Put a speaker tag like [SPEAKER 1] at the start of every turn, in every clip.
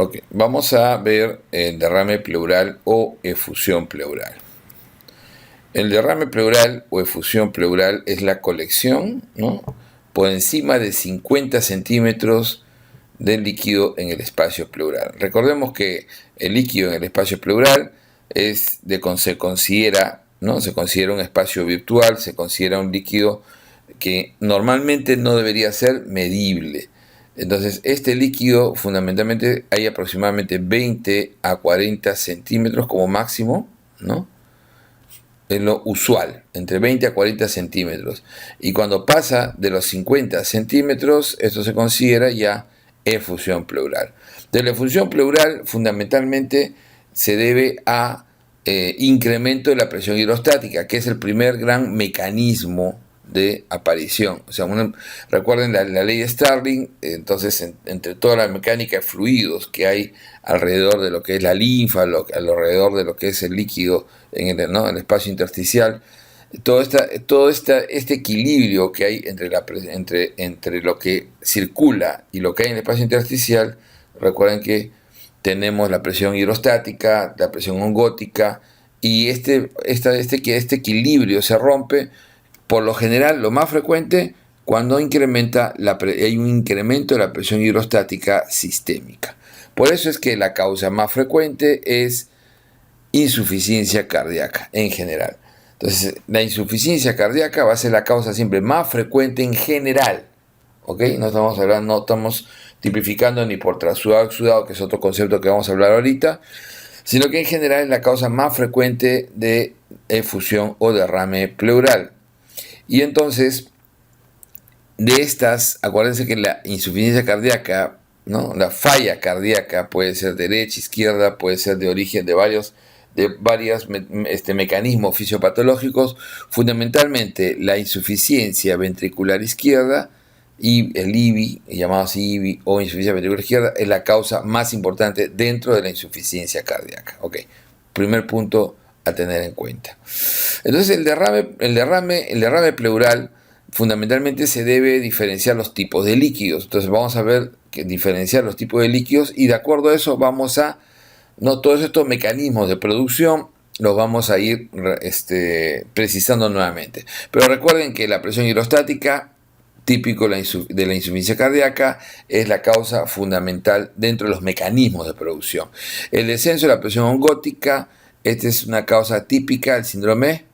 [SPEAKER 1] Ok, vamos a ver el derrame pleural o efusión pleural. El derrame pleural o efusión pleural es la colección, ¿no?, por encima de 50 centímetros del líquido en el espacio pleural. Recordemos que el líquido en el espacio pleural se considera, ¿no?, se considera un espacio virtual, se considera un líquido que normalmente no debería ser medible. Entonces, este líquido fundamentalmente hay aproximadamente 20 a 40 centímetros como máximo, ¿no?, en lo usual, entre 20 a 40 centímetros. Y cuando pasa de los 50 centímetros, esto se considera ya efusión pleural. De la efusión pleural fundamentalmente se debe a incremento de la presión hidrostática, que es el primer gran mecanismo de aparición. O sea, recuerden la ley de Starling. Entonces, entre toda la mecánica de fluidos que hay alrededor de lo que es la linfa, alrededor de lo que es el líquido en el espacio intersticial, todo este equilibrio que hay entre lo que circula y lo que hay en el espacio intersticial. Recuerden que tenemos la presión hidrostática, la presión ongótica, y este equilibrio se rompe, por lo general, lo más frecuente, cuando hay un incremento de la presión hidrostática sistémica. Por eso es que la causa más frecuente es insuficiencia cardíaca en general. Entonces, la insuficiencia cardíaca va a ser la causa siempre más frecuente en general. ¿Ok? No estamos tipificando ni por trasudado exudado, que es otro concepto que vamos a hablar ahorita, sino que en general es la causa más frecuente de efusión o derrame pleural. Y entonces, de estas, acuérdense que la insuficiencia cardíaca, ¿no?, la falla cardíaca puede ser derecha, izquierda, puede ser de origen de varios mecanismos fisiopatológicos. Fundamentalmente la insuficiencia ventricular izquierda y el IVI, llamado así IVI o insuficiencia ventricular izquierda, es la causa más importante dentro de la insuficiencia cardíaca. Ok, primer punto a tener en cuenta. Entonces, el derrame pleural fundamentalmente se debe diferenciar los tipos de líquidos. Entonces, vamos a ver que diferenciar los tipos de líquidos, y de acuerdo a eso vamos a, no, todos estos mecanismos de producción los vamos a ir precisando nuevamente. Pero recuerden que la presión hidrostática, típico de la insuficiencia cardíaca, es la causa fundamental dentro de los mecanismos de producción. El descenso de la presión ongótica, esta es una causa típica del síndrome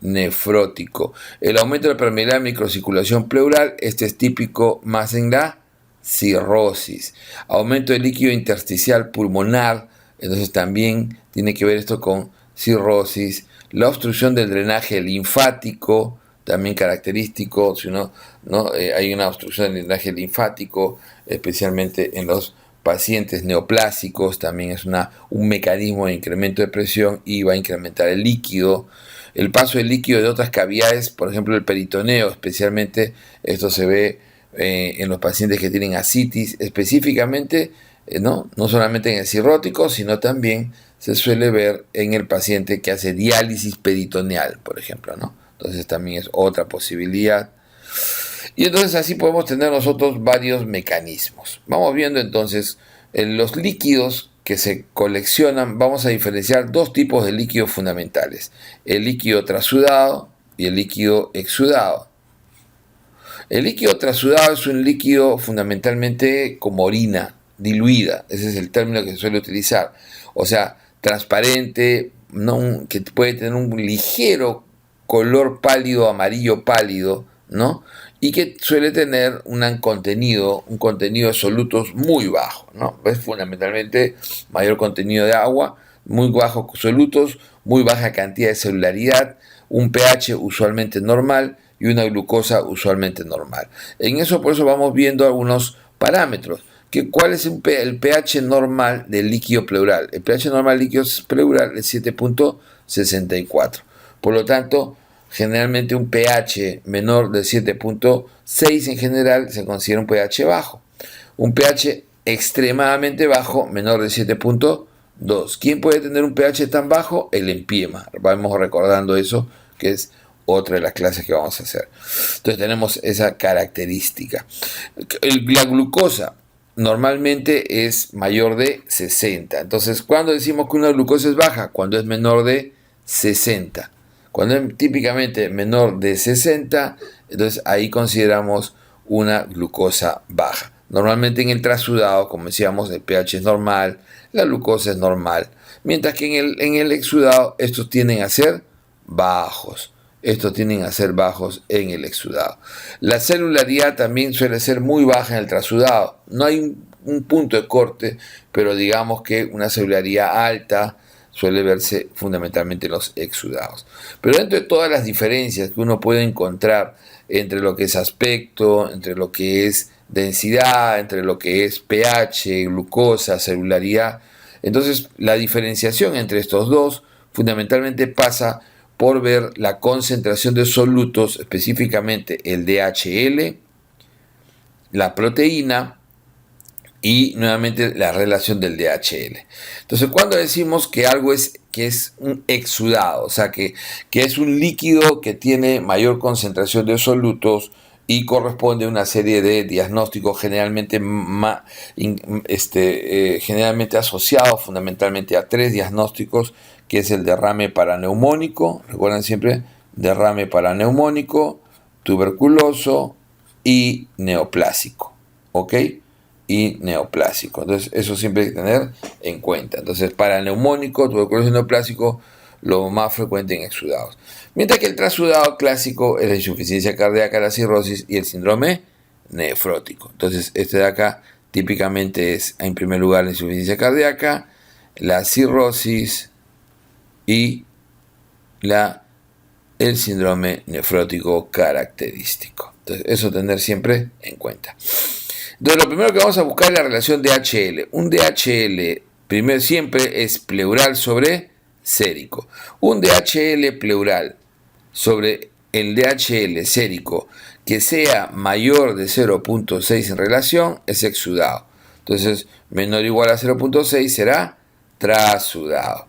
[SPEAKER 1] nefrótico. El aumento de la permeabilidad de microcirculación pleural, este es típico más en la cirrosis. Aumento del líquido intersticial pulmonar, entonces también tiene que ver esto con cirrosis. La obstrucción del drenaje linfático, también característico, si hay una obstrucción del drenaje linfático, especialmente en los pacientes neoplásicos, también es un mecanismo de incremento de presión y va a incrementar el líquido. El paso del líquido de otras cavidades, por ejemplo el peritoneo, especialmente esto se ve en los pacientes que tienen ascitis, específicamente, no solamente en el cirrótico, sino también se suele ver en el paciente que hace diálisis peritoneal, por ejemplo, ¿no? Entonces también es otra posibilidad. Y entonces así podemos tener nosotros varios mecanismos. Vamos viendo entonces los líquidos que se coleccionan. Vamos a diferenciar dos tipos de líquidos fundamentales: el líquido trasudado y el líquido exudado. El líquido trasudado es un líquido fundamentalmente como orina diluida, ese es el término que se suele utilizar, o sea, transparente, que puede tener un ligero color pálido, amarillo pálido, ¿no?, y que suele tener un contenido de solutos muy bajo, ¿no? Es fundamentalmente mayor contenido de agua, muy bajos solutos, muy baja cantidad de celularidad, un pH usualmente normal y una glucosa usualmente normal. Por eso vamos viendo algunos parámetros. ¿Cuál es el pH normal del líquido pleural? El pH normal del líquido pleural es 7.64. Por lo tanto, generalmente un pH menor de 7.6 en general se considera un pH bajo. Un pH extremadamente bajo, menor de 7.2. ¿Quién puede tener un pH tan bajo? El empiema. Vamos recordando eso, que es otra de las clases que vamos a hacer. Entonces tenemos esa característica. La glucosa normalmente es mayor de 60. Entonces, ¿cuándo decimos que una glucosa es baja? Cuando es menor de 60. Cuando es típicamente menor de 60, entonces ahí consideramos una glucosa baja. Normalmente en el trasudado, como decíamos, el pH es normal, la glucosa es normal, mientras que en el exudado estos tienden a ser bajos. Estos tienden a ser bajos en el exudado. La celularidad también suele ser muy baja en el trasudado. No hay un punto de corte, pero digamos que una celularidad alta suele verse fundamentalmente en los exudados. Pero dentro de todas las diferencias que uno puede encontrar entre lo que es aspecto, entre lo que es densidad, entre lo que es pH, glucosa, celularidad, entonces la diferenciación entre estos dos fundamentalmente pasa por ver la concentración de solutos, específicamente el DHL, la proteína y nuevamente la relación del DHL. Entonces, cuando decimos que algo es un exudado, o sea, que es un líquido que tiene mayor concentración de solutos y corresponde a una serie de diagnósticos generalmente, generalmente asociados fundamentalmente a 3 diagnósticos, que es el derrame paraneumónico, recuerden siempre, derrame paraneumónico, tuberculoso y neoplásico, ¿ok? Y neoplásico. Entonces, eso siempre hay que tener en cuenta. Entonces, paraneumónico, tuberculoso y neoplásico, lo más frecuente en exudados. Mientras que el trasudado clásico es la insuficiencia cardíaca, la cirrosis y el síndrome nefrótico. Entonces, este de acá típicamente es, en primer lugar, la insuficiencia cardíaca, la cirrosis y el síndrome nefrótico característico. Entonces, eso tener siempre en cuenta. Entonces, lo primero que vamos a buscar es la relación DHL. Un DHL primero siempre es pleural sobre sérico. Un DHL pleural sobre el DHL sérico que sea mayor de 0.6 en relación es exudado. Entonces, menor o igual a 0.6 será trasudado.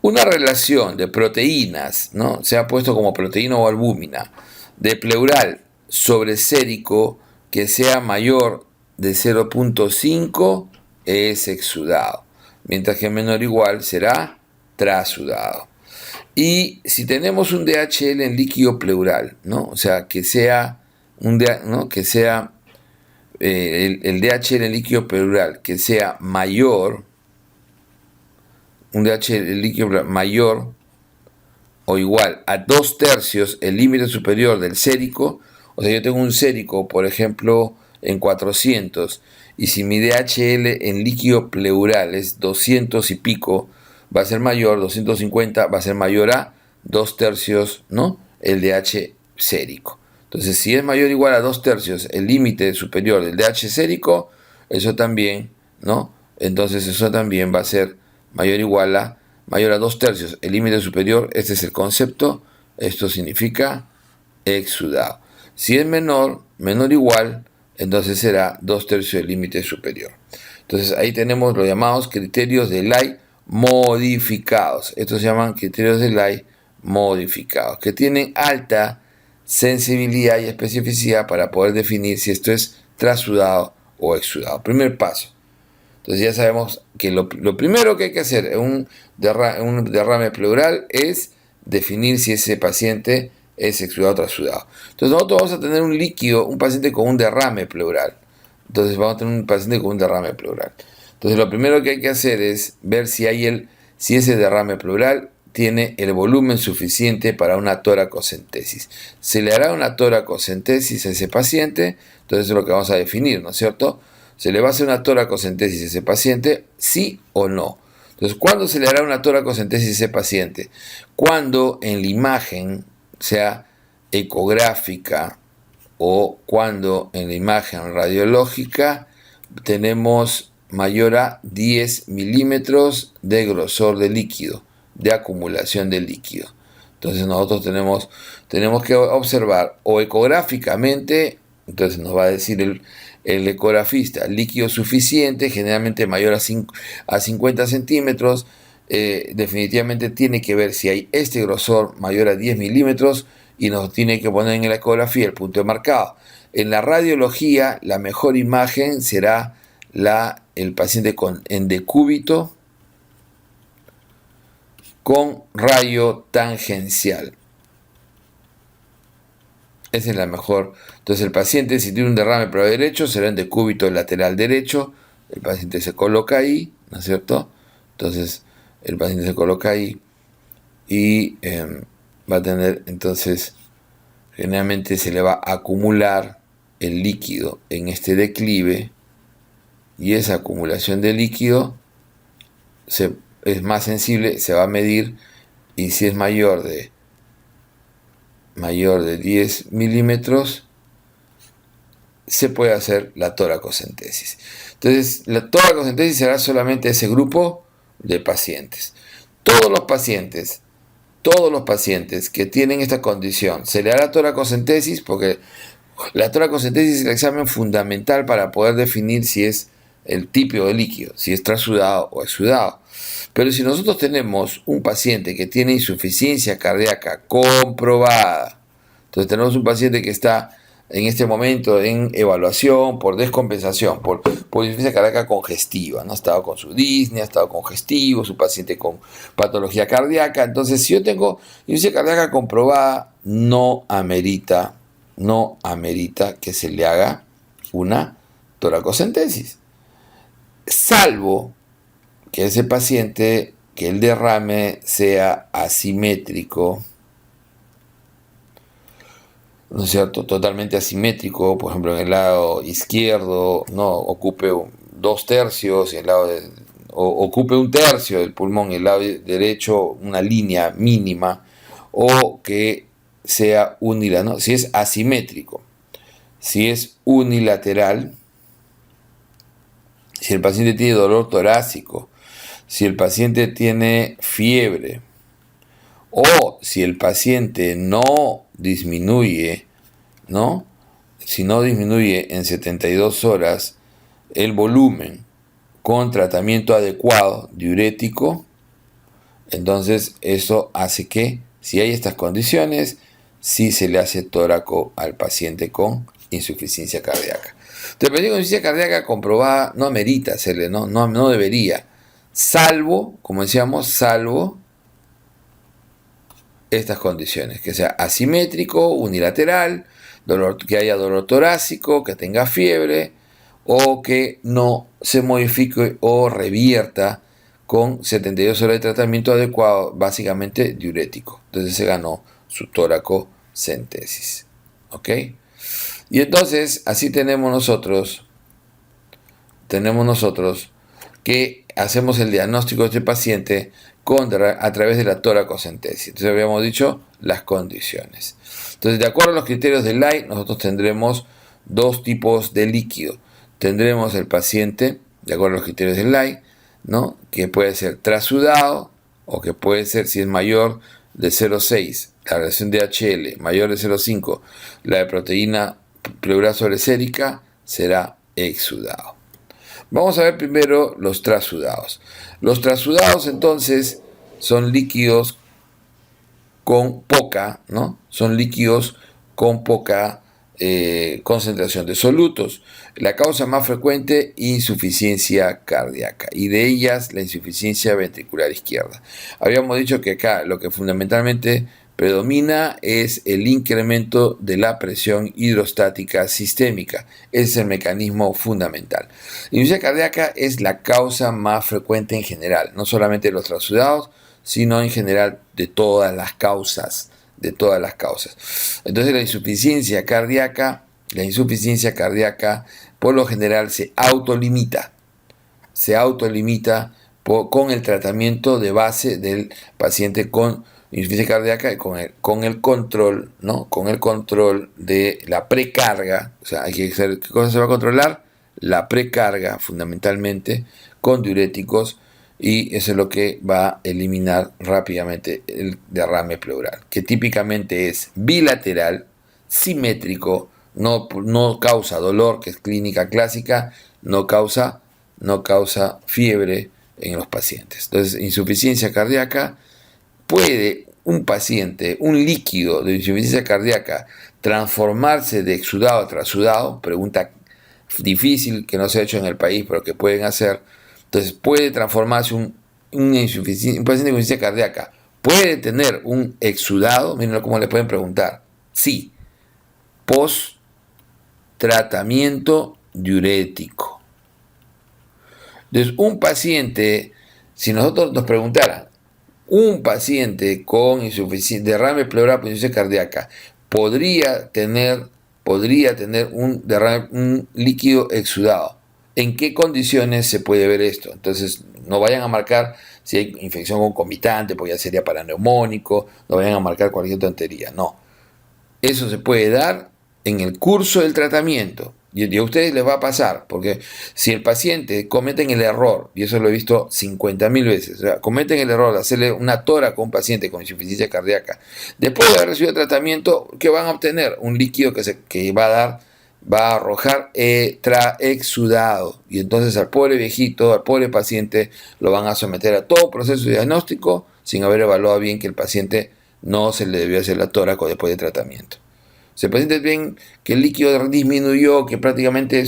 [SPEAKER 1] Una relación de proteínas, ¿no? Se ha puesto como proteína o albúmina, de pleural sobre sérico que sea mayor de 0.5 es exudado, mientras que menor o igual será trasudado. Y si tenemos un DHL en líquido pleural, ¿no? O sea, que sea el DHL en líquido pleural que sea mayor, un DHL en líquido pleural mayor o igual a 2/3 el límite superior del sérico. O sea, yo tengo un sérico, por ejemplo, en 400, y si mi DHL en líquido pleural es 200 y pico, va a ser mayor, 250 va a ser mayor a 2/3, ¿no? El DH sérico. Entonces, si es mayor o igual a 2/3 el límite superior del DH sérico, eso también, ¿no? Entonces, eso también va a ser mayor o igual a 2/3 el límite superior. Este es el concepto. Esto significa exudado. Si es menor o igual, entonces será 2/3 del límite superior. Entonces ahí tenemos los llamados criterios de Ley modificados. Estos se llaman criterios de Ley modificados, que tienen alta sensibilidad y especificidad para poder definir si esto es trasudado o exudado. Primer paso. Entonces ya sabemos que lo primero que hay que hacer en un derrame pleural es definir si ese paciente es exudado o trasudado. Entonces nosotros vamos a tener un líquido, un paciente con un derrame pleural. Entonces vamos a tener un paciente con un derrame pleural. Entonces lo primero que hay que hacer es ver si ese derrame pleural tiene el volumen suficiente para una toracocentesis. Se le hará una toracocentesis a ese paciente, entonces eso es lo que vamos a definir, ¿no es cierto? ¿Se le va a hacer una toracocentesis a ese paciente? ¿Sí o no? Entonces, ¿cuándo se le hará una toracocentesis a ese paciente? Cuando en la imagen, sea ecográfica o cuando en la imagen radiológica tenemos mayor a 10 milímetros de grosor de líquido, de acumulación de líquido. Entonces nosotros tenemos que observar o ecográficamente, entonces nos va a decir el ecografista, líquido suficiente, generalmente mayor a 50 centímetros, definitivamente tiene que ver si hay este grosor mayor a 10 milímetros y nos tiene que poner en la ecografía el punto de marcado. En la radiología, la mejor imagen será el paciente en decúbito con rayo tangencial. Esa es la mejor. Entonces el paciente, si tiene un derrame por el lado derecho, será en decúbito lateral derecho. El paciente se coloca ahí, ¿no es cierto? Entonces el paciente se coloca ahí y va a tener, entonces, generalmente se le va a acumular el líquido en este declive, y esa acumulación de líquido es más sensible, se va a medir, y si es mayor de 10 milímetros, se puede hacer la toracocentesis. Entonces, la toracocentesis será solamente ese grupo de pacientes. Todos los pacientes que tienen esta condición, se le hará toracocentesis, porque la toracocentesis es el examen fundamental para poder definir si es el tipo de líquido, si es trasudado o exudado. Pero si nosotros tenemos un paciente que tiene insuficiencia cardíaca comprobada, entonces tenemos un paciente que está en este momento en evaluación por descompensación, por insuficiencia cardíaca congestiva, ¿no? Ha estado con su disnea, ha estado congestivo, su paciente con patología cardíaca. Entonces, si yo tengo insuficiencia cardíaca comprobada, no amerita que se le haga una toracocentesis, salvo que ese paciente, que el derrame sea asimétrico, ¿no es cierto?, totalmente asimétrico, por ejemplo, en el lado izquierdo no ocupe 2/3, ocupe 1/3 del pulmón, y el lado derecho una línea mínima, o que sea unilateral, ¿no? Si es asimétrico, si es unilateral, si el paciente tiene dolor torácico, si el paciente tiene fiebre, o si el paciente no disminuye, ¿no? Si no disminuye en 72 horas el volumen con tratamiento adecuado diurético, entonces eso hace que, si hay estas condiciones, sí se le hace tóraco al paciente con insuficiencia cardíaca. Entonces, el paciente con insuficiencia cardíaca comprobada no amerita hacerle, no debería, salvo, como decíamos, salvo estas condiciones, que sea asimétrico, unilateral, que haya dolor torácico, que tenga fiebre, o que no se modifique o revierta con 72 horas de tratamiento adecuado, básicamente diurético. Entonces se ganó su toracocentesis. ¿Ok? Y entonces, así tenemos nosotros que hacemos el diagnóstico de este paciente a través de la toracocentesis. Entonces habíamos dicho las condiciones. Entonces, de acuerdo a los criterios de Light, nosotros tendremos dos tipos de líquido. Tendremos el paciente, de acuerdo a los criterios de Light, ¿no?, que puede ser trasudado, o que puede ser, si es mayor de 0,6, la relación de HL, mayor de 0,5, la de proteína pleural sobresérica, será exudado. Vamos a ver primero los trasudados. Los trasudados, entonces, son líquidos con poca, ¿no? Son líquidos con poca concentración de solutos. La causa más frecuente, insuficiencia cardíaca, y de ellas la insuficiencia ventricular izquierda. Habíamos dicho que acá lo que fundamentalmente predomina es el incremento de la presión hidrostática sistémica. Ese es el mecanismo fundamental. La insuficiencia cardíaca es la causa más frecuente en general, no solamente de los trasudados, sino en general de todas las causas. Entonces la insuficiencia cardíaca por lo general se autolimita con el tratamiento de base del paciente con insuficiencia cardíaca, y con el control, ¿no?, con el control de la precarga. O sea, hay que saber qué cosa se va a controlar: la precarga, fundamentalmente con diuréticos, y eso es lo que va a eliminar rápidamente el derrame pleural, que típicamente es bilateral, simétrico, no causa dolor, que es clínica clásica, no causa fiebre en los pacientes. Entonces, insuficiencia cardíaca, ¿puede un líquido de insuficiencia cardíaca transformarse de exudado a trasudado? Pregunta difícil, que no se ha hecho en el país, pero que pueden hacer. Entonces puede transformarse un paciente con insuficiencia cardíaca. ¿Puede tener un exudado? Miren cómo le pueden preguntar. Sí. Post tratamiento diurético. Entonces, un paciente, si nosotros nos preguntaran, un paciente con derrame pleural por insuficiencia cardíaca podría tener un líquido exudado. ¿En qué condiciones se puede ver esto? Entonces, no vayan a marcar si hay infección concomitante, porque ya sería paraneumónico, no vayan a marcar cualquier tontería, no. Eso se puede dar en el curso del tratamiento. Y a ustedes les va a pasar, porque si el paciente cometen el error, y eso lo he visto 50.000 veces, o sea, cometen el error de hacerle una tórax a un paciente con insuficiencia cardíaca, después de haber recibido tratamiento, ¿qué van a obtener? Un líquido que va a arrojar exudado, y entonces al pobre viejito, al pobre paciente, lo van a someter a todo proceso diagnóstico sin haber evaluado bien que el paciente no se le debió hacer la tórax después de tratamiento. Si el paciente ven que el líquido disminuyó, que prácticamente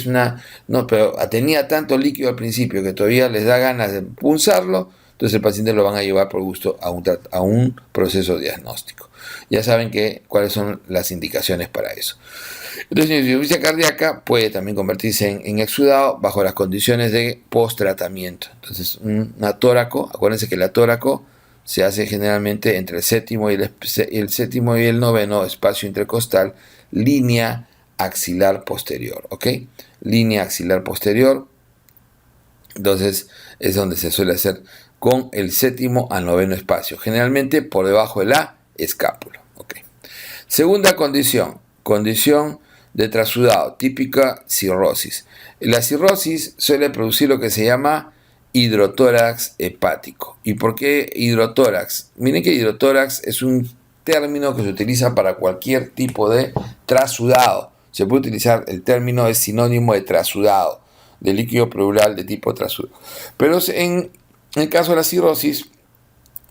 [SPEAKER 1] pero tenía tanto líquido al principio que todavía les da ganas de punzarlo, entonces el paciente lo van a llevar por gusto a un proceso diagnóstico. Ya saben cuáles son las indicaciones para eso. Entonces, la insuficiencia cardíaca puede también convertirse en exudado bajo las condiciones de post-tratamiento. Entonces, una tóraco, acuérdense que la tóraco se hace generalmente entre el séptimo y el noveno espacio intercostal, línea axilar posterior, ¿ok? Línea axilar posterior, entonces es donde se suele hacer con el séptimo al noveno espacio, generalmente por debajo de la escápula, ¿ok? Segunda condición de trasudado, típica cirrosis. La cirrosis suele producir lo que se llama hidrotórax hepático. ¿Y por qué hidrotórax? Miren que hidrotórax es un término que se utiliza para cualquier tipo de trasudado. Se puede utilizar, el término es sinónimo de trasudado, de líquido pleural de tipo trasudado. Pero en el caso de la cirrosis,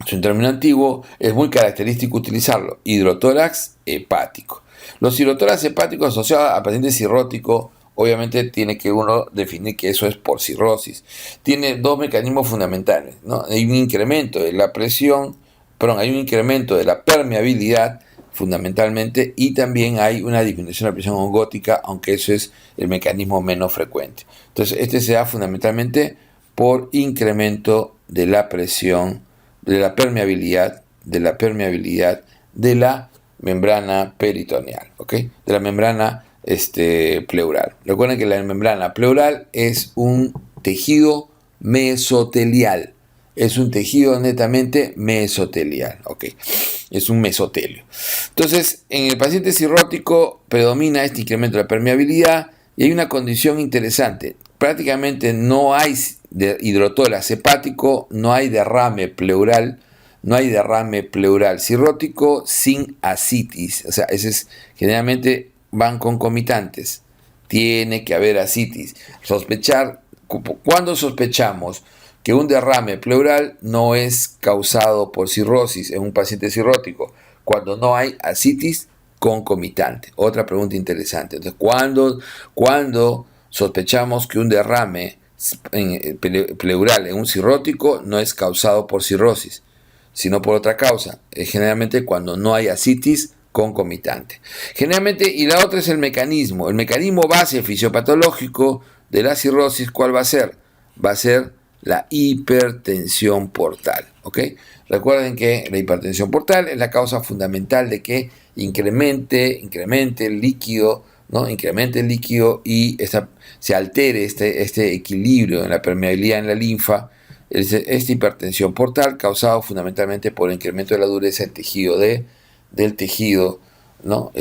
[SPEAKER 1] es un término antiguo, es muy característico utilizarlo, hidrotórax hepático. Los hidrotórax hepáticos asociados a pacientes cirróticos, obviamente tiene que uno definir que eso es por cirrosis. Tiene dos mecanismos fundamentales, ¿no? Hay un incremento de la presión, hay un incremento de la permeabilidad fundamentalmente, y también hay una disminución de la presión ongótica, aunque eso es el mecanismo menos frecuente. Entonces, este se da fundamentalmente por incremento de la presión, de la permeabilidad de la membrana peritoneal, ¿ok? De la membrana pleural. Recuerden que la membrana pleural es un tejido mesotelial. Es un tejido netamente mesotelial, ¿ok? Es un mesotelio. Entonces, en el paciente cirrótico predomina este incremento de la permeabilidad y hay una condición interesante. Prácticamente no hay hidrotórax hepático, no hay derrame pleural cirrótico sin ascitis. O sea, generalmente van concomitantes. Tiene que haber ascitis. ¿Cuándo sospechamos que un derrame pleural no es causado por cirrosis en un paciente cirrótico? Cuando no hay ascitis concomitante. Otra pregunta interesante. Entonces, ¿cuándo sospechamos que un derrame pleural en un cirrótico no es causado por cirrosis, sino por otra causa? Generalmente cuando no hay ascitis concomitante. Generalmente, y la otra es el mecanismo base fisiopatológico de la cirrosis. ¿Cuál va a ser? Va a ser la hipertensión portal, ¿ok? Recuerden que la hipertensión portal es la causa fundamental de que incremente el líquido, ¿no? Incremente el líquido y se altere este equilibrio en la permeabilidad en la linfa. Esta hipertensión portal causada fundamentalmente por el incremento de la dureza del tejido, ¿no?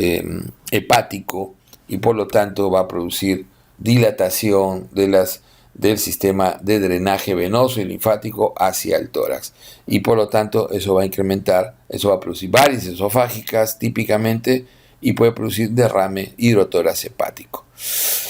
[SPEAKER 1] Hepático, y por lo tanto va a producir dilatación del sistema de drenaje venoso y linfático hacia el tórax, y por lo tanto eso va a producir varices esofágicas típicamente, y puede producir derrame hidrotórax hepático.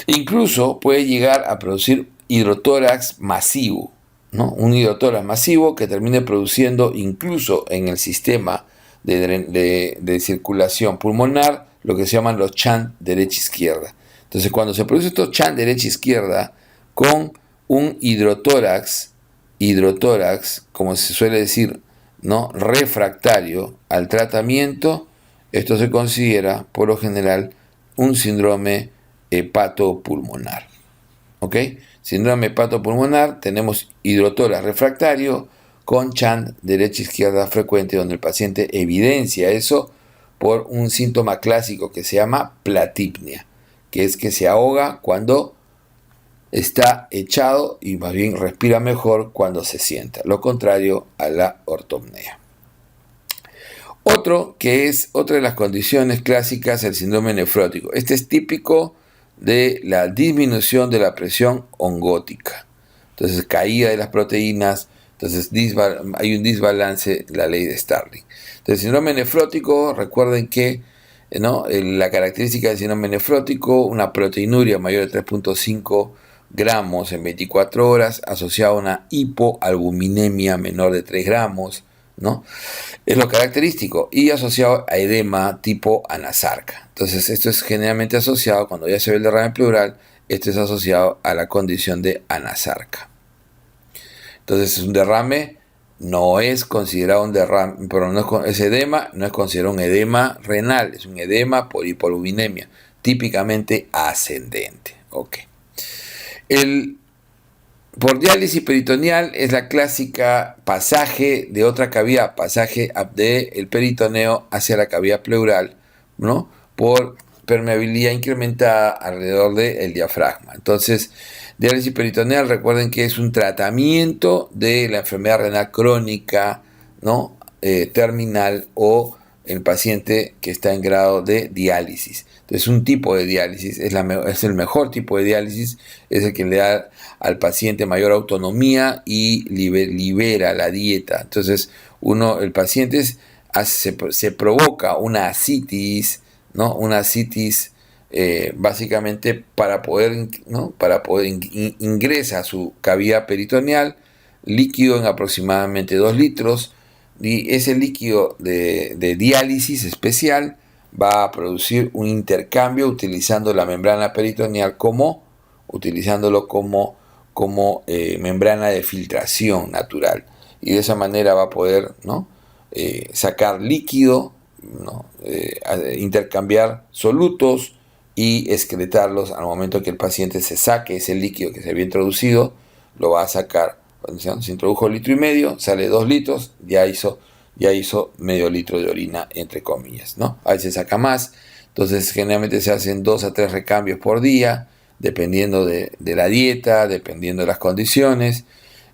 [SPEAKER 1] Incluso puede llegar a producir hidrotórax masivo, ¿no? Un hidrotórax masivo que termine produciendo incluso en el sistema de circulación pulmonar lo que se llaman los chant derecha-izquierda. Entonces, cuando se produce estos chan derecha-izquierda con un hidrotórax, como se suele decir, ¿no?, refractario al tratamiento, esto se considera, por lo general, un síndrome hepatopulmonar. ¿Ok? Síndrome hepatopulmonar, tenemos hidrotórax refractario con chan derecha-izquierda frecuente, donde el paciente evidencia eso por un síntoma clásico que se llama platipnia, que es que se ahoga cuando está echado y más bien respira mejor cuando se sienta, lo contrario a la ortopnea. Otra de las condiciones clásicas, el síndrome nefrótico. Este es típico de la disminución de la presión ongótica. Entonces, caída de las proteínas, entonces hay un desbalance, la ley de Starling. Entonces, síndrome nefrótico, recuerden que la característica del síndrome nefrótico, una proteinuria mayor de 3.5 gramos en 24 horas, asociada a una hipoalbuminemia menor de 3 gramos, ¿no? Es lo característico, y asociado a edema tipo anasarca. Entonces, esto es generalmente asociado, cuando ya se ve el derrame pleural, esto es asociado a la condición de anasarca. Entonces, es un derrame, no es considerado un derrame, pero ese edema no es considerado un edema renal, es un edema por hipoalbuminemia, típicamente ascendente. Ok. Por diálisis peritoneal es la clásica pasaje de otra cavidad, pasaje del peritoneo hacia la cavidad pleural, ¿no?, por permeabilidad incrementada alrededor del diafragma. Entonces, diálisis peritoneal, recuerden que es un tratamiento de la enfermedad renal crónica, ¿no?, terminal, o el paciente que está en grado de diálisis. Entonces, un tipo de diálisis es el mejor tipo de diálisis, es el que le da al paciente mayor autonomía y libera la dieta. Entonces, el paciente se provoca una ascitis, ¿no?, una ascitis básicamente para poder ingresa a su cavidad peritoneal líquido en aproximadamente 2 litros, y ese líquido de diálisis especial va a producir un intercambio utilizando la membrana peritoneal como membrana de filtración natural, y de esa manera va a poder, ¿no?, sacar líquido, ¿no?, intercambiar solutos y excretarlos. Al momento que el paciente se saque ese líquido que se había introducido, lo va a sacar. Cuando se introdujo 1,5 litros, sale 2 litros, ya hizo medio litro de orina, entre comillas, ¿no? A veces saca más. Entonces, generalmente se hacen 2 a 3 recambios por día, dependiendo de la dieta, dependiendo de las condiciones,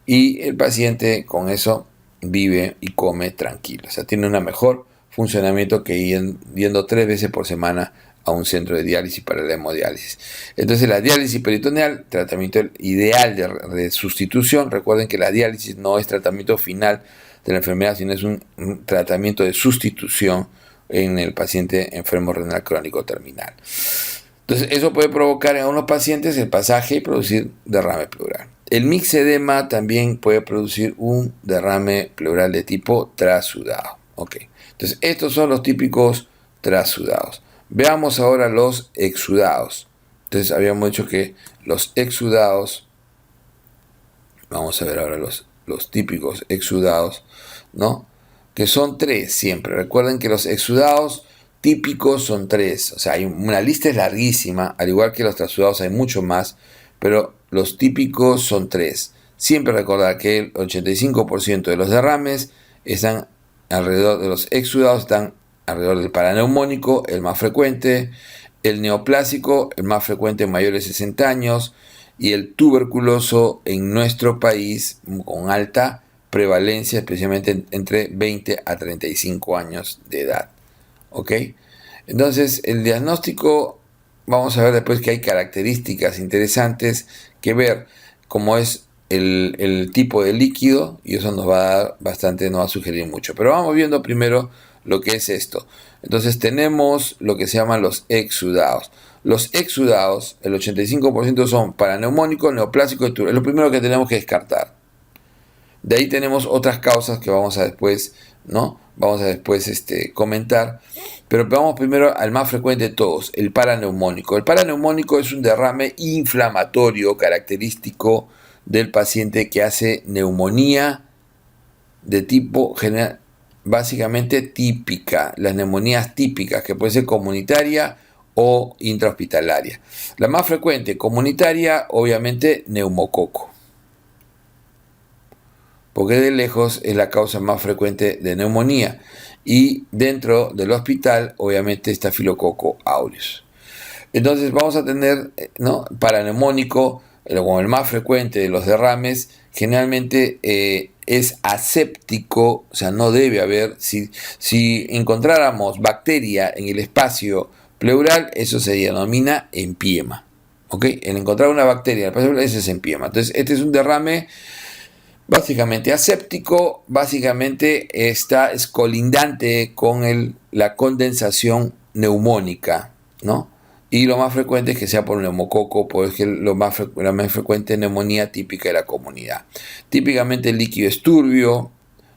[SPEAKER 1] y el paciente con eso vive y come tranquilo. O sea, tiene un mejor funcionamiento que yendo 3 veces por semana a un centro de diálisis para la hemodiálisis. Entonces, la diálisis peritoneal, tratamiento ideal de sustitución. Recuerden que la diálisis no es tratamiento final de la enfermedad, sino es un tratamiento de sustitución en el paciente enfermo renal crónico terminal. Entonces, eso puede provocar en algunos pacientes el pasaje y producir derrame pleural. El mixedema también puede producir un derrame pleural de tipo trasudado. Ok. Entonces, estos son los típicos trasudados. Veamos ahora los exudados. Entonces, habíamos dicho que los exudados, vamos a ver ahora los típicos exudados, ¿no?, que son 3 siempre. Recuerden que los exudados típicos son 3. O sea, una lista es larguísima, al igual que los trasudados hay mucho más, pero los típicos son 3. Siempre recordar que el 85% de los derrames están alrededor de los exudados, están alrededor del paraneumónico, el más frecuente, el neoplásico, el más frecuente en mayores de 60 años, y el tuberculoso en nuestro país con alta prevalencia, especialmente entre 20 a 35 años de edad. ¿Ok? Entonces, el diagnóstico, vamos a ver después que hay características interesantes que ver, como es el tipo de líquido, y eso nos va a dar bastante, nos va a sugerir mucho. Pero vamos viendo primero lo que es esto. Entonces, tenemos lo que se llaman los exudados. Los exudados, el 85% son paraneumónicos, neoplásicos y tuberculoso. Es lo primero que tenemos que descartar. De ahí tenemos otras causas que vamos a después, ¿no?, vamos a después comentar, pero vamos primero al más frecuente de todos, el paraneumónico. El paraneumónico es un derrame inflamatorio característico del paciente que hace neumonía de tipo general, básicamente típica, las neumonías típicas, que puede ser comunitaria o intrahospitalaria. La más frecuente, comunitaria, obviamente neumococo, porque de lejos es la causa más frecuente de neumonía. Y dentro del hospital, obviamente, Staphylococcus aureus. Entonces vamos a tener, ¿no?, paraneumónico, como el más frecuente de los derrames, generalmente es aséptico, o sea, no debe haber, si encontráramos bacteria en el espacio pleural, eso se denomina empiema. ¿Ok? El encontrar una bacteria en el espacio pleural, ese es empiema. Entonces, este es un derrame básicamente aséptico, básicamente es colindante con la condensación neumónica, ¿no? Y lo más frecuente es que sea por neumococo, porque es la más frecuente neumonía típica de la comunidad. Típicamente el líquido es turbio,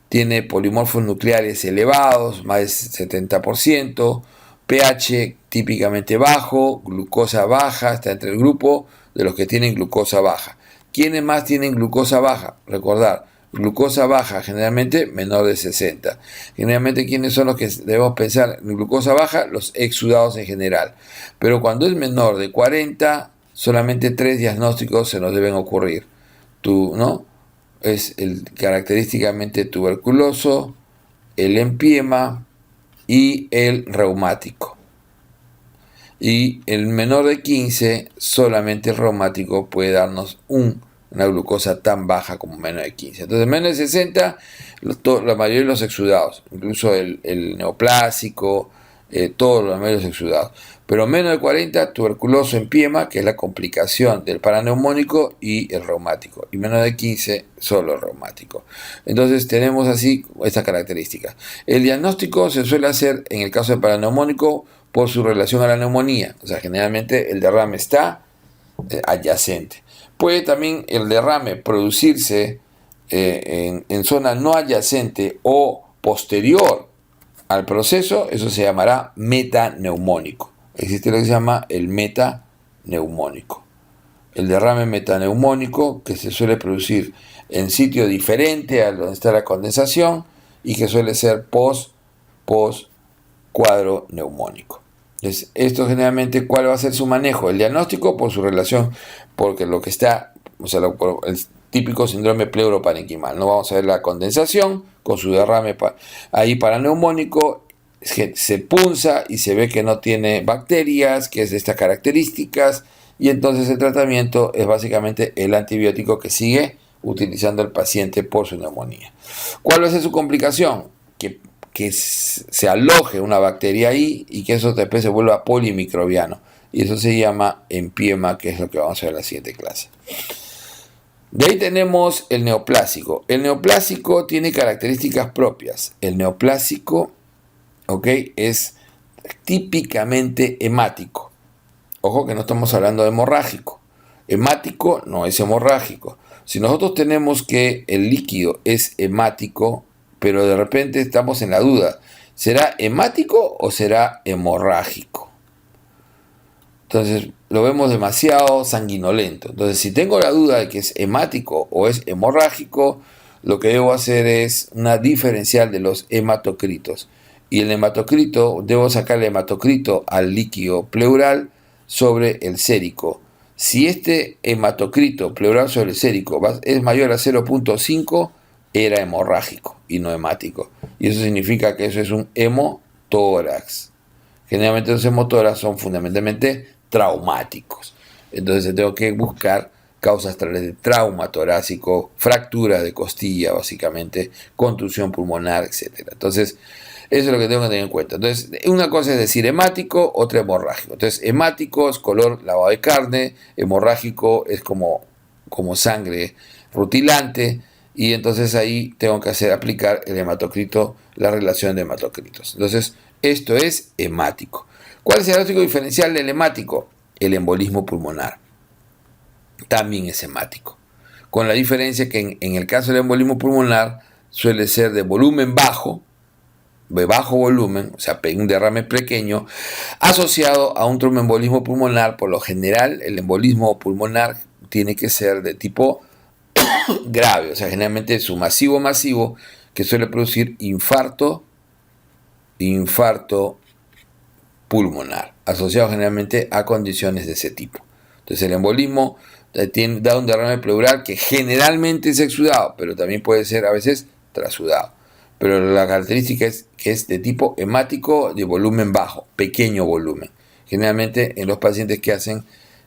[SPEAKER 1] tiene polimorfos nucleares elevados, más del 70%, pH típicamente bajo, glucosa baja, está entre el grupo de los que tienen glucosa baja. ¿Quiénes más tienen glucosa baja? Recordar, glucosa baja generalmente menor de 60. Generalmente, ¿quiénes son los que debemos pensar en glucosa baja? Los exudados en general. Pero cuando es menor de 40, solamente 3 diagnósticos se nos deben ocurrir. ¿No? Es característicamente tuberculoso, el empiema y el reumático. Y el menor de 15, solamente el reumático puede darnos una glucosa tan baja como menos de 15. Entonces, menos de 60, la mayoría de los exudados, incluso el neoplásico, todos los medios exudados. Pero menos de 40, tuberculoso, empiema, que es la complicación del paraneumónico, y el reumático. Y menos de 15, solo el reumático. Entonces tenemos así estas características. El diagnóstico se suele hacer, en el caso del paraneumónico, por su relación a la neumonía. O sea, generalmente el derrame está adyacente. Puede también el derrame producirse en zona no adyacente o posterior al proceso, eso se llamará metaneumónico. Existe lo que se llama el metaneumónico. El derrame metaneumónico, que se suele producir en sitio diferente a donde está la condensación y que suele ser post cuadro neumónico. Entonces, esto generalmente, ¿cuál va a ser su manejo? El diagnóstico por su relación, porque lo que está, o sea, el típico síndrome pleuroparenquimal. No vamos a ver la condensación con su derrame ahí paraneumónico, se punza y se ve que no tiene bacterias, que es de estas características, y entonces el tratamiento es básicamente el antibiótico que sigue utilizando el paciente por su neumonía. ¿Cuál va a ser su complicación? Que se aloje una bacteria ahí y que eso después se vuelva polimicrobiano. Y eso se llama empiema, que es lo que vamos a ver en la siguiente clase. De ahí tenemos el neoplásico. El neoplásico tiene características propias. El neoplásico, es típicamente hemático. Ojo que no estamos hablando de hemorrágico. Hemático no es hemorrágico. Si nosotros tenemos que el líquido es hemático, pero de repente estamos en la duda, ¿será hemático o será hemorrágico? Entonces lo vemos demasiado sanguinolento. Entonces, si tengo la duda de que es hemático o es hemorrágico, lo que debo hacer es una diferencial de los hematocritos. Y el hematocrito, debo sacar el hematocrito al líquido pleural sobre el sérico. Si este hematocrito pleural sobre el sérico es mayor a 0.5, era hemorrágico y no hemático. Y eso significa que eso es un hemotórax. Generalmente los hemotórax son fundamentalmente traumáticos. Entonces tengo que buscar causas de trauma torácico, fractura de costilla, básicamente, contusión pulmonar, etc. Entonces, eso es lo que tengo que tener en cuenta. Entonces, una cosa es decir hemático, otra hemorrágico. Entonces, hemático es color lavado de carne, hemorrágico es como sangre rutilante, y entonces ahí tengo que aplicar el hematocrito, la relación de hematocritos. Entonces, esto es hemático. ¿Cuál es el diagnóstico diferencial del hemático? El embolismo pulmonar. También es hemático. Con la diferencia que en el caso del embolismo pulmonar suele ser de volumen bajo, de bajo volumen, o sea, un derrame pequeño, asociado a un tromboembolismo pulmonar. Por lo general, el embolismo pulmonar tiene que ser de tipo grave, o sea, generalmente es un masivo, que suele producir infarto pulmonar, asociado generalmente a condiciones de ese tipo. Entonces el embolismo da un derrame pleural que generalmente es exudado, pero también puede ser a veces trasudado. Pero la característica es que es de tipo hemático de volumen bajo, pequeño volumen. Generalmente en los pacientes que hacen,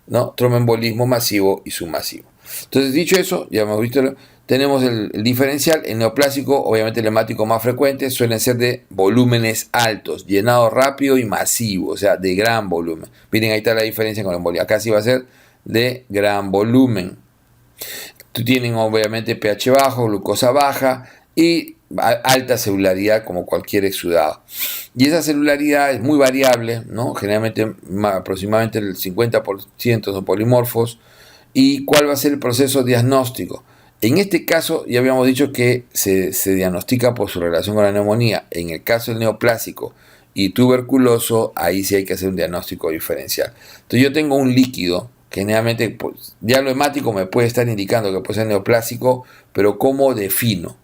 [SPEAKER 1] ¿no?, tromboembolismo masivo y submasivo. Entonces, dicho eso, ya hemos visto, tenemos el diferencial. El neoplásico, obviamente el hemático más frecuente, suelen ser de volúmenes altos, llenado rápido y masivo, o sea, de gran volumen. Miren, ahí está la diferencia con la embolia. Acá sí va a ser de gran volumen. Tienen obviamente pH bajo, glucosa baja y alta celularidad como cualquier exudado. Y esa celularidad es muy variable, ¿no? Generalmente aproximadamente el 50% son polimorfos. ¿Y cuál va a ser el proceso diagnóstico? En este caso ya habíamos dicho que se diagnostica por su relación con la neumonía. En el caso del neoplásico y tuberculoso, ahí sí hay que hacer un diagnóstico diferencial. Entonces yo tengo un líquido, generalmente pues, ya lo hemático me puede estar indicando que puede ser neoplásico, pero ¿cómo defino?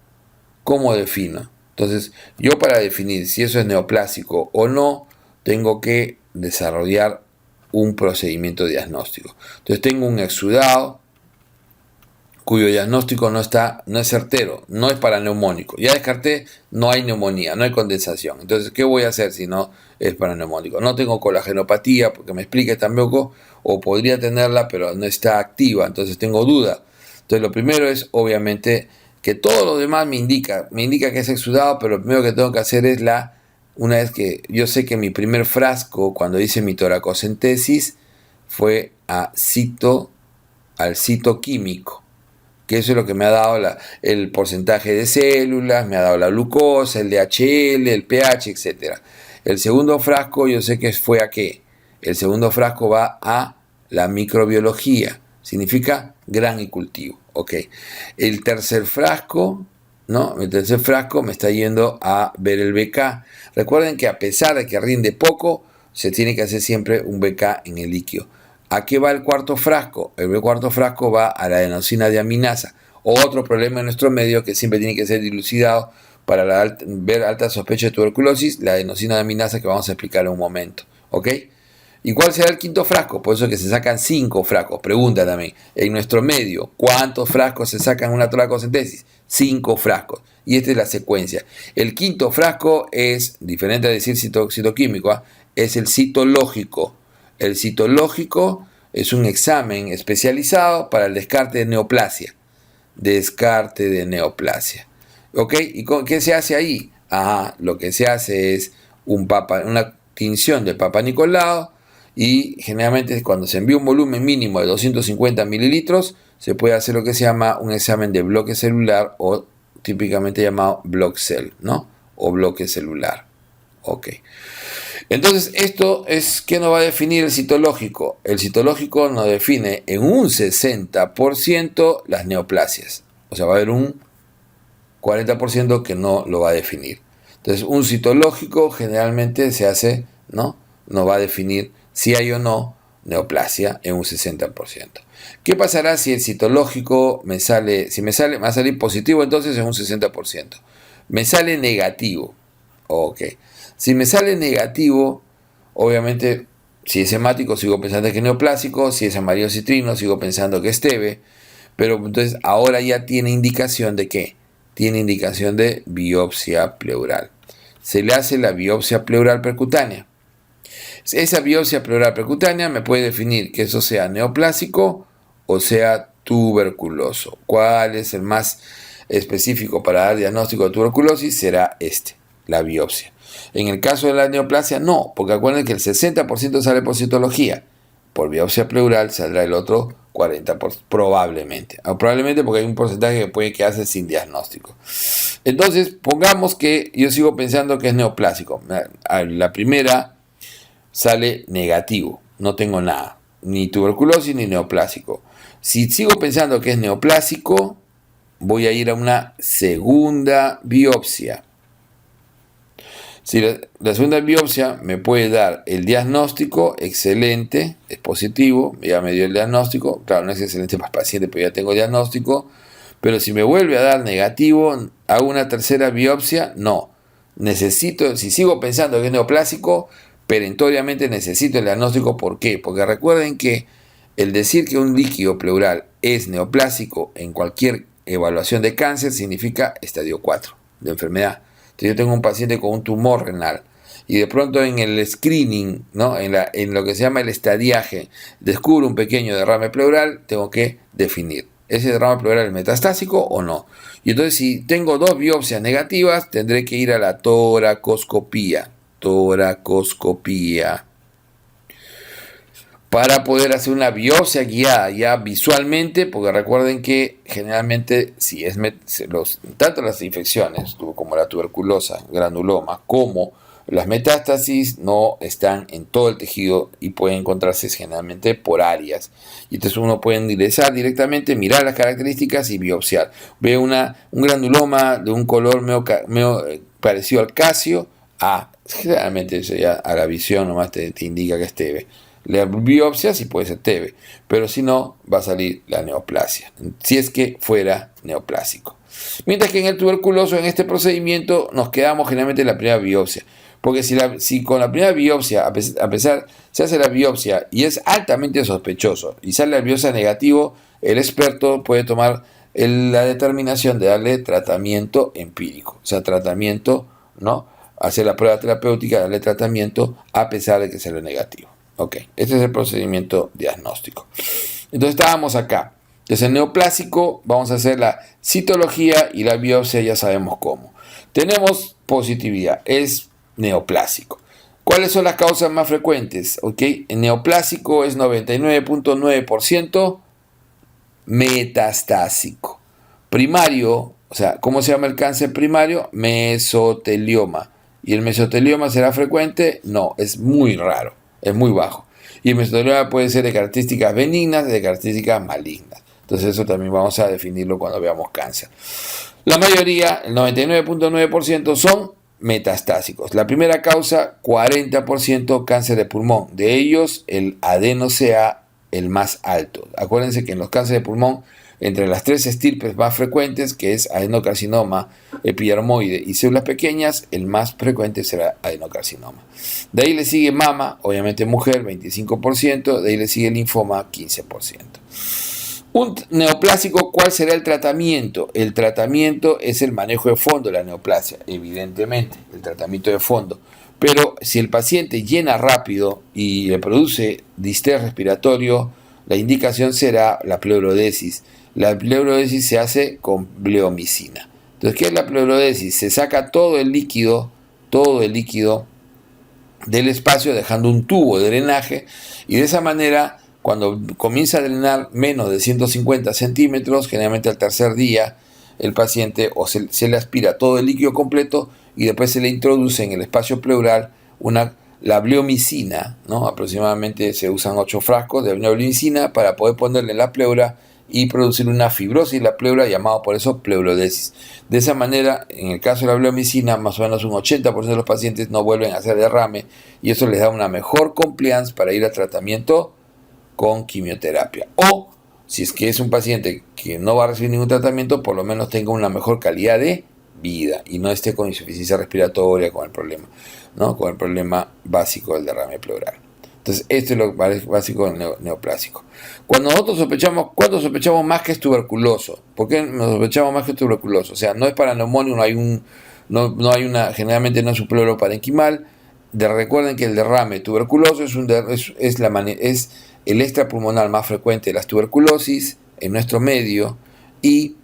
[SPEAKER 1] ¿Cómo defino? Entonces yo, para definir si eso es neoplásico o no, tengo que desarrollar un procedimiento diagnóstico. Entonces tengo un exudado cuyo diagnóstico no es certero, no es paraneumónico. Ya descarté, no hay neumonía, no hay condensación. Entonces, ¿qué voy a hacer si no es paraneumónico? No tengo colagenopatía, porque me explique tampoco, o podría tenerla, pero no está activa, entonces tengo duda. Entonces, lo primero es, obviamente, que todo lo demás me indica que es exudado, pero lo primero que tengo que hacer es una vez que yo sé que mi primer frasco, cuando hice mi toracocentesis, fue al citoquímico, que eso es lo que me ha dado el porcentaje de células, me ha dado la glucosa, el DHL, el pH, etc. El segundo frasco yo sé que fue a qué. El segundo frasco va a la microbiología, significa gran y cultivo. Ok. El tercer frasco, ¿no? El tercer frasco me está yendo a ver el BK. Recuerden que a pesar de que rinde poco, se tiene que hacer siempre un BK en el líquido. ¿A qué va el cuarto frasco? El cuarto frasco va a la adenosina deaminasa. Otro problema en nuestro medio que siempre tiene que ser dilucidado para ver alta sospecha de tuberculosis, la adenosina deaminasa, que vamos a explicar en un momento. ¿Ok? ¿Y cuál será el quinto frasco? Por eso que se sacan 5 frascos. Pregunta también, en nuestro medio, ¿cuántos frascos se sacan en una toracocentesis? 5 frascos. Y esta es la secuencia. El quinto frasco es, diferente a decir citoquímico, es el citológico. El citológico es un examen especializado para el descarte de neoplasia. Descarte de neoplasia. ¿Ok? ¿Y qué se hace ahí? Lo que se hace es una tinción del Papa Nicolau, y generalmente cuando se envía un volumen mínimo de 250 mililitros, se puede hacer lo que se llama un examen de bloque celular, o típicamente llamado block cell, ¿no? O bloque celular. Ok. Entonces, esto es que nos va a definir el citológico. El citológico nos define en un 60% las neoplasias. O sea, va a haber un 40% que no lo va a definir. Entonces, un citológico generalmente se hace, ¿no? Nos va a definir si hay o no neoplasia en un 60%. ¿Qué pasará si el citológico me va a salir positivo entonces en un 60%? Me sale negativo. Ok. Si me sale negativo, obviamente, si es hemático, sigo pensando que es neoplásico. Si es amarillo citrino, sigo pensando que es TB. Pero entonces ahora ya tiene indicación de ¿qué? Tiene indicación de biopsia pleural. Se le hace la biopsia pleural percutánea. Esa biopsia pleural percutánea me puede definir que eso sea neoplásico o sea tuberculoso. ¿Cuál es el más específico para dar diagnóstico de tuberculosis? Será la biopsia. En el caso de la neoplasia, no, porque acuérdense que el 60% sale por citología. Por biopsia pleural saldrá el otro 40%, probablemente. Probablemente porque hay un porcentaje que puede quedarse sin diagnóstico. Entonces, pongamos que yo sigo pensando que es neoplásico. La primera sale negativo, no tengo nada, ni tuberculosis ni neoplásico. Si sigo pensando que es neoplásico, voy a ir a una segunda biopsia. Si la segunda biopsia me puede dar el diagnóstico, excelente, es positivo, ya me dio el diagnóstico, claro, no es excelente para el paciente, pero ya tengo diagnóstico, pero si me vuelve a dar negativo, hago una tercera biopsia, no. Necesito, si sigo pensando que es neoplásico, perentoriamente necesito el diagnóstico. ¿Por qué? Porque recuerden que el decir que un líquido pleural es neoplásico en cualquier evaluación de cáncer significa estadio 4 de enfermedad. Entonces yo tengo un paciente con un tumor renal y de pronto en el screening, ¿no? en lo que se llama el estadiaje, descubro un pequeño derrame pleural, tengo que definir, ¿ese derrame pleural es metastásico o no? Y entonces si tengo dos biopsias negativas, tendré que ir a la toracoscopía para poder hacer una biopsia guiada ya visualmente, porque recuerden que generalmente si es tanto las infecciones como la tuberculosa, granuloma, como las metástasis no están en todo el tejido y pueden encontrarse generalmente por áreas. Y entonces uno puede ingresar directamente, mirar las características y biopsiar. Ve un granuloma de un color medio parecido al casio, generalmente eso ya a la visión nomás te indica que es TB. La biopsia sí puede ser TB, pero si no, va a salir la neoplasia, si es que fuera neoplásico. Mientras que en el tuberculoso, en este procedimiento, nos quedamos generalmente en la primera biopsia. Porque si con la primera biopsia, a pesar, se hace la biopsia y es altamente sospechoso y sale la biopsia negativo, el experto puede tomar la determinación de darle tratamiento empírico. O sea, tratamiento, ¿no? Hacer la prueba terapéutica, darle tratamiento a pesar de que sea lo negativo. Ok, este es el procedimiento diagnóstico. Entonces estábamos acá. Entonces el neoplásico, vamos a hacer la citología y la biopsia, ya sabemos cómo. Tenemos positividad, es neoplásico. ¿Cuáles son las causas más frecuentes? Ok, el neoplásico es 99.9% metastásico. Primario, o sea, ¿cómo se llama el cáncer primario? Mesotelioma. ¿Y el mesotelioma será frecuente? No, es muy raro, es muy bajo. Y el mesotelioma puede ser de características benignas, de características malignas. Entonces eso también vamos a definirlo cuando veamos cáncer. La mayoría, el 99.9%, son metastásicos. La primera causa, 40% cáncer de pulmón. De ellos, el adeno sea el más alto. Acuérdense que en los cánceres de pulmón, entre las tres estirpes más frecuentes, que es adenocarcinoma, epidermoide y células pequeñas, el más frecuente será adenocarcinoma. De ahí le sigue mama, obviamente mujer, 25%, de ahí le sigue linfoma, 15%. Un neoplásico, ¿cuál será el tratamiento? El tratamiento es el manejo de fondo de la neoplasia, evidentemente, el tratamiento de fondo. Pero si el paciente llena rápido y le produce distrés respiratorio, la indicación será la pleurodesis. La pleurodesis se hace con bleomicina. Entonces, ¿qué es la pleurodesis? Se saca todo el líquido del espacio dejando un tubo de drenaje y de esa manera, cuando comienza a drenar menos de 150 centímetros, generalmente al tercer día, el paciente o se le aspira todo el líquido completo y después se le introduce en el espacio pleural la bleomicina, ¿no? Aproximadamente se usan 8 frascos de bleomicina para poder ponerle en la pleura y producir una fibrosis en la pleura, llamado por eso pleurodesis. De esa manera, en el caso de la bleomicina, más o menos un 80% de los pacientes no vuelven a hacer derrame y eso les da una mejor compliance para ir a tratamiento con quimioterapia. O, si es que es un paciente que no va a recibir ningún tratamiento, por lo menos tenga una mejor calidad de vida y no esté con insuficiencia respiratoria, con el problema, ¿no? Con el problema básico del derrame pleural. Entonces, esto es lo básico del neoplásico. Cuando nosotros sospechamos, ¿cuándo sospechamos más que es tuberculoso? ¿Por qué nos sospechamos más que es tuberculoso? O sea, no es para neumonio, generalmente no es un pleuro parenquimal. Recuerden que el derrame tuberculoso es el extrapulmonar más frecuente de las tuberculosis en nuestro medio y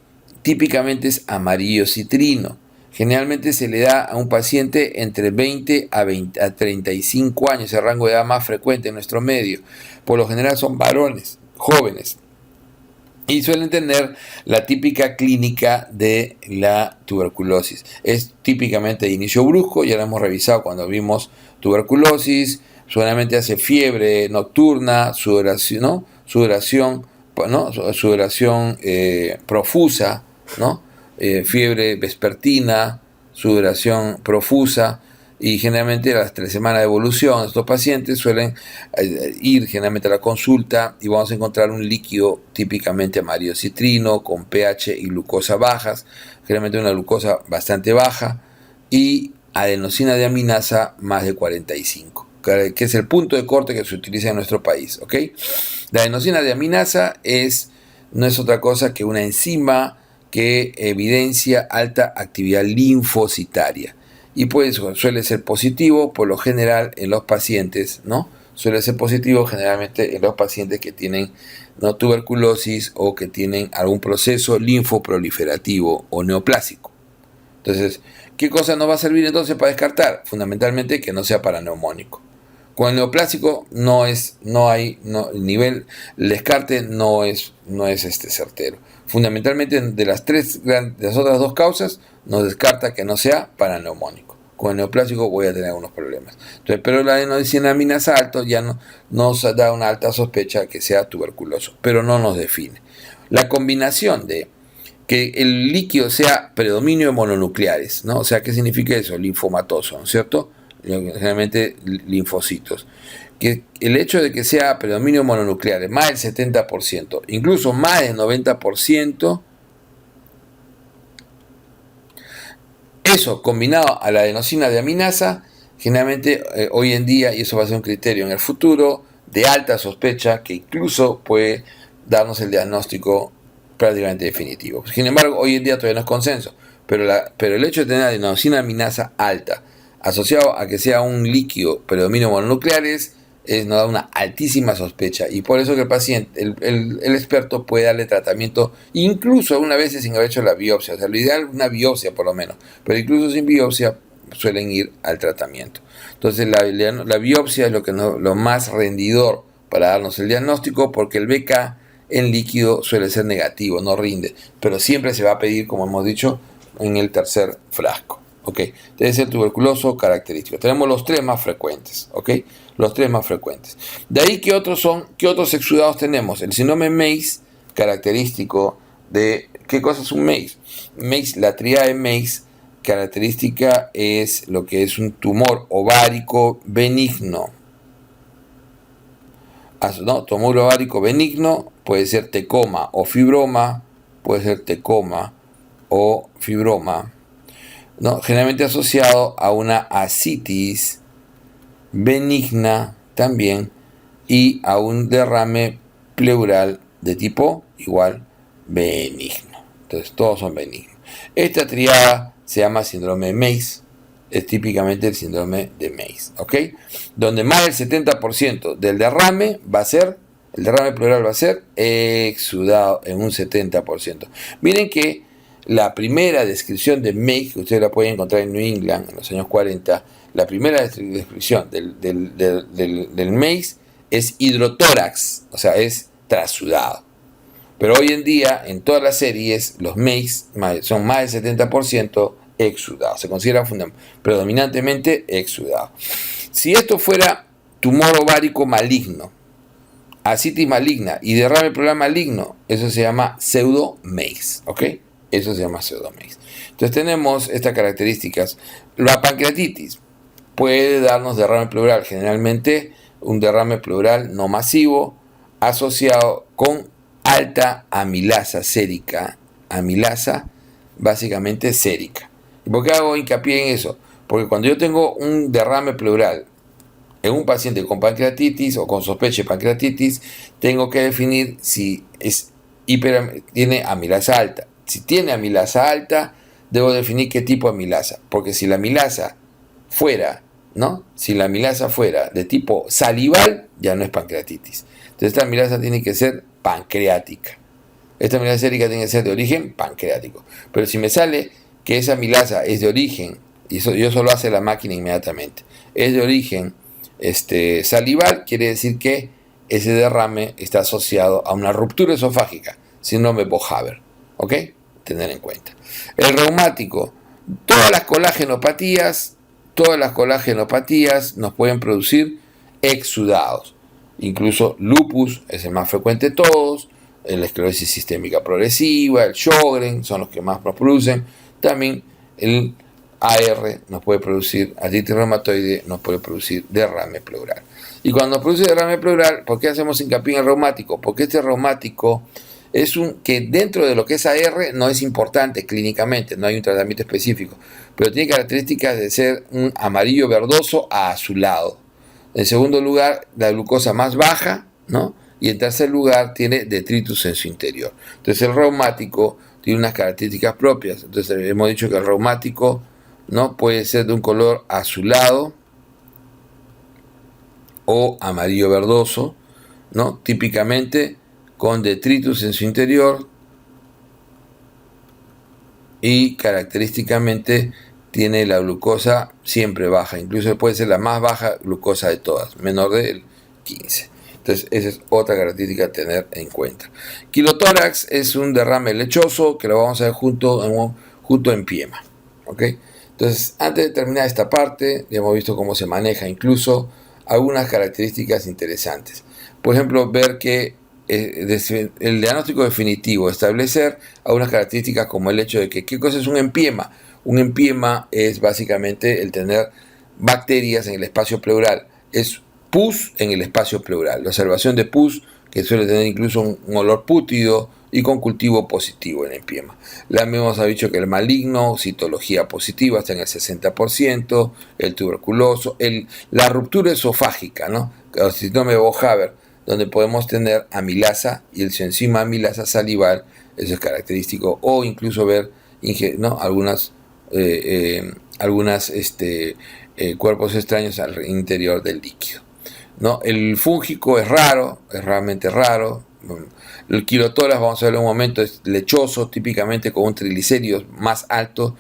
[SPEAKER 1] típicamente es amarillo citrino. Generalmente se le da a un paciente entre 20 a 35 años, el rango de edad más frecuente en nuestro medio. Por lo general son varones, jóvenes, y suelen tener la típica clínica de la tuberculosis. Es típicamente de inicio brusco, ya lo hemos revisado cuando vimos tuberculosis, solamente hace fiebre nocturna, sudoración profusa, ¿no? Fiebre vespertina, sudoración profusa, y generalmente a las 3 semanas de evolución estos pacientes suelen ir generalmente a la consulta y vamos a encontrar un líquido típicamente amarillo citrino con pH y glucosa bajas, generalmente una glucosa bastante baja y adenosina deaminasa más de 45, que es el punto de corte que se utiliza en nuestro país, ¿ok? La adenosina deaminasa no es otra cosa que una enzima que evidencia alta actividad linfocitaria. Y pues suele ser positivo por lo general en los pacientes, ¿no? Suele ser positivo generalmente en los pacientes que tienen, ¿no?, tuberculosis o que tienen algún proceso linfoproliferativo o neoplásico. Entonces, ¿qué cosa nos va a servir entonces para descartar? Fundamentalmente que no sea paraneumónico. Con el neoplásico el descarte no es certero. Fundamentalmente de las otras dos causas nos descarta que no sea paraneumónico. Con el neoplásico voy a tener algunos problemas. Entonces, pero la adenosiaminasa alto ya nos da una alta sospecha que sea tuberculoso, pero no nos define. La combinación de que el líquido sea predominio de mononucleares, ¿no? O sea, ¿qué significa eso? Linfomatoso, ¿no es cierto? Generalmente linfocitos. Que el hecho de que sea predominio mononucleares, más del 70%, incluso más del 90%, eso combinado a la adenosina deaminasa, generalmente hoy en día, y eso va a ser un criterio en el futuro, de alta sospecha que incluso puede darnos el diagnóstico prácticamente definitivo. Sin embargo, hoy en día todavía no es consenso, pero el hecho de tener adenosina deaminasa alta asociado a que sea un líquido predominio mononucleares nos da una altísima sospecha, y por eso que el paciente, el experto puede darle tratamiento incluso algunas veces sin haber hecho la biopsia. O sea, lo ideal es una biopsia por lo menos, pero incluso sin biopsia suelen ir al tratamiento. Entonces la biopsia es lo más rendidor para darnos el diagnóstico, porque el BK en líquido suele ser negativo, no rinde, pero siempre se va a pedir, como hemos dicho, en el tercer frasco. ¿Ok? Debe ser tuberculoso característico. Tenemos los tres más frecuentes. ¿Ok? Los tres más frecuentes. De ahí, ¿qué otros exudados tenemos? El síndrome Meigs, característico de... ¿Qué cosa es un Meigs? Meigs, la tríada de Meigs, característica es lo que es un tumor ovárico benigno. ¿No? Tumor ovárico benigno puede ser tecoma o fibroma, ¿no? Generalmente asociado a una ascitis benigna también y a un derrame pleural de tipo igual benigno. Entonces todos son benignos. Esta triada se llama síndrome de Meigs, es típicamente el síndrome de Meigs, ¿ok? Donde más del 70% del derrame el derrame pleural va a ser exudado en un 70%. Miren que la primera descripción de Meigs, que ustedes la pueden encontrar en New England en los años 40, la primera descripción del Meigs es hidrotórax, o sea, es trasudado. Pero hoy en día, en todas las series, los Meigs son más del 70% exudados. Se considera predominantemente exudado. Si esto fuera tumor ovárico maligno, ascitis maligna y derrame pleural maligno, eso se llama pseudo-Meigs, ¿ok? Eso se llama pseudo-Meigs. Entonces tenemos estas características. La pancreatitis puede darnos derrame pleural, generalmente un derrame pleural no masivo asociado con alta amilasa sérica, amilasa básicamente sérica. ¿Y por qué hago hincapié en eso? Porque cuando yo tengo un derrame pleural en un paciente con pancreatitis o con sospecha de pancreatitis, tengo que definir si tiene amilasa alta. Si tiene amilasa alta, debo definir qué tipo de amilasa, porque si la amilasa fuera, ¿no? Si la amilasa fuera de tipo salival, ya no es pancreatitis. Entonces esta amilasa tiene que ser pancreática. Esta amilasa sérica tiene que ser de origen pancreático. Pero si me sale que esa amilasa es de origen, y eso lo hace la máquina inmediatamente, es de origen salival, quiere decir que ese derrame está asociado a una ruptura esofágica, síndrome Bohaver. ¿Ok? Tener en cuenta. El reumático, todas las colagenopatías nos pueden producir exudados. Incluso lupus es el más frecuente de todos, la esclerosis sistémica progresiva, el Sjögren son los que más nos producen. También AR nos puede producir, artritis reumatoide nos puede producir derrame pleural. Y cuando produce derrame pleural, ¿por qué hacemos hincapié en el reumático? Porque este reumático es que dentro de lo que es AR no es importante clínicamente, no hay un tratamiento específico, pero tiene características de ser un amarillo verdoso a azulado. En segundo lugar, la glucosa más baja, ¿no? Y en tercer lugar, tiene detritus en su interior. Entonces el reumático tiene unas características propias. Entonces hemos dicho que el reumático, ¿no?, puede ser de un color azulado o amarillo verdoso, ¿no?, típicamente con detritus en su interior, y característicamente tiene la glucosa siempre baja, incluso puede ser la más baja glucosa de todas, menor del 15. Entonces esa es otra característica a tener en cuenta. Quilotórax es un derrame lechoso que lo vamos a ver junto en PIEMA, ¿ok? Entonces, antes de terminar esta parte, ya hemos visto cómo se maneja incluso algunas características interesantes. Por ejemplo, ver que el diagnóstico definitivo, establecer algunas características como el hecho de que, ¿qué cosa es un empiema? Un empiema es básicamente el tener bacterias en el espacio pleural. Es pus en el espacio pleural. La observación de pus, que suele tener incluso un olor pútrido y con cultivo positivo en empiema. La hemos dicho que el maligno, citología positiva, está en el 60%, el tuberculoso, la ruptura esofágica, ¿no? El síndrome de Bohaver, donde podemos tener amilasa y el coenzima amilasa salival, eso es característico, o incluso ver, ¿no?, algunas cuerpos extraños al interior del líquido, ¿no? El fúngico es raro, es realmente raro. El quilotórax, vamos a ver en un momento, es lechoso, típicamente con un triglicéridos más alto,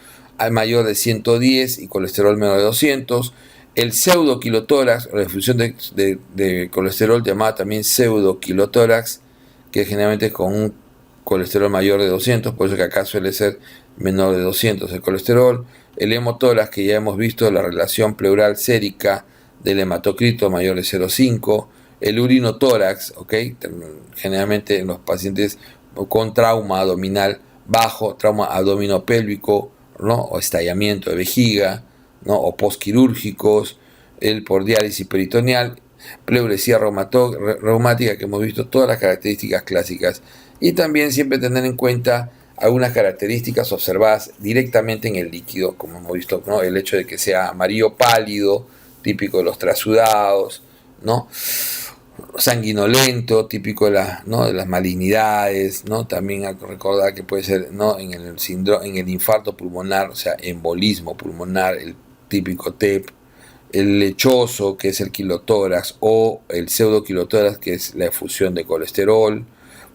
[SPEAKER 1] mayor de 110 y colesterol menor de 200. El pseudoquilotórax, la difusión de colesterol llamada también pseudoquilotórax, que generalmente con un colesterol mayor de 200, por eso que acá suele ser menor de 200 el colesterol. El hemotórax, que ya hemos visto la relación pleural sérica del hematocrito mayor de 0,5. El urinotórax, ¿ok?, generalmente en los pacientes con trauma abdominal bajo, trauma abdominopélvico, ¿no?, o estallamiento de vejiga, ¿no?, o postquirúrgicos. El por diálisis peritoneal, pleuresía reumática, que hemos visto todas las características clásicas. Y también siempre tener en cuenta algunas características observadas directamente en el líquido, como hemos visto, ¿no?, el hecho de que sea amarillo pálido, típico de los trasudados, ¿no?, sanguinolento, típico de las malignidades, ¿no? También hay que recordar que puede ser, ¿no?, en el infarto pulmonar, o sea, embolismo pulmonar, el típico TEP, el lechoso, que es el quilotórax, o el pseudoquilotórax, que es la efusión de colesterol.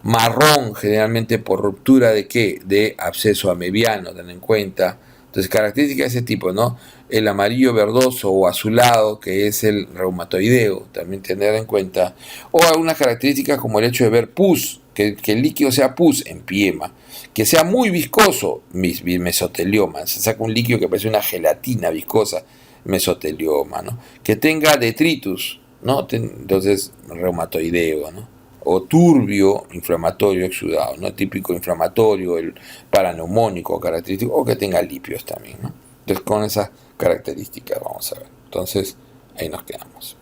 [SPEAKER 1] Marrón, generalmente por ruptura de ¿qué? De absceso amebiano, ten en cuenta. Entonces, características de ese tipo, ¿no? El amarillo verdoso o azulado, que es el reumatoideo, también tener en cuenta. O algunas características como el hecho de ver pus, que el líquido sea pus, empiema. Que sea muy viscoso, mesotelioma. Se saca un líquido que parece una gelatina viscosa, mesotelioma, ¿no? Que tenga detritus, ¿no? Entonces, reumatoideo, ¿no? O turbio, inflamatorio, exudado, ¿no? Típico inflamatorio, el paraneumónico característico, o que tenga lipios también, ¿no? Entonces, con esas características vamos a ver. Entonces, ahí nos quedamos.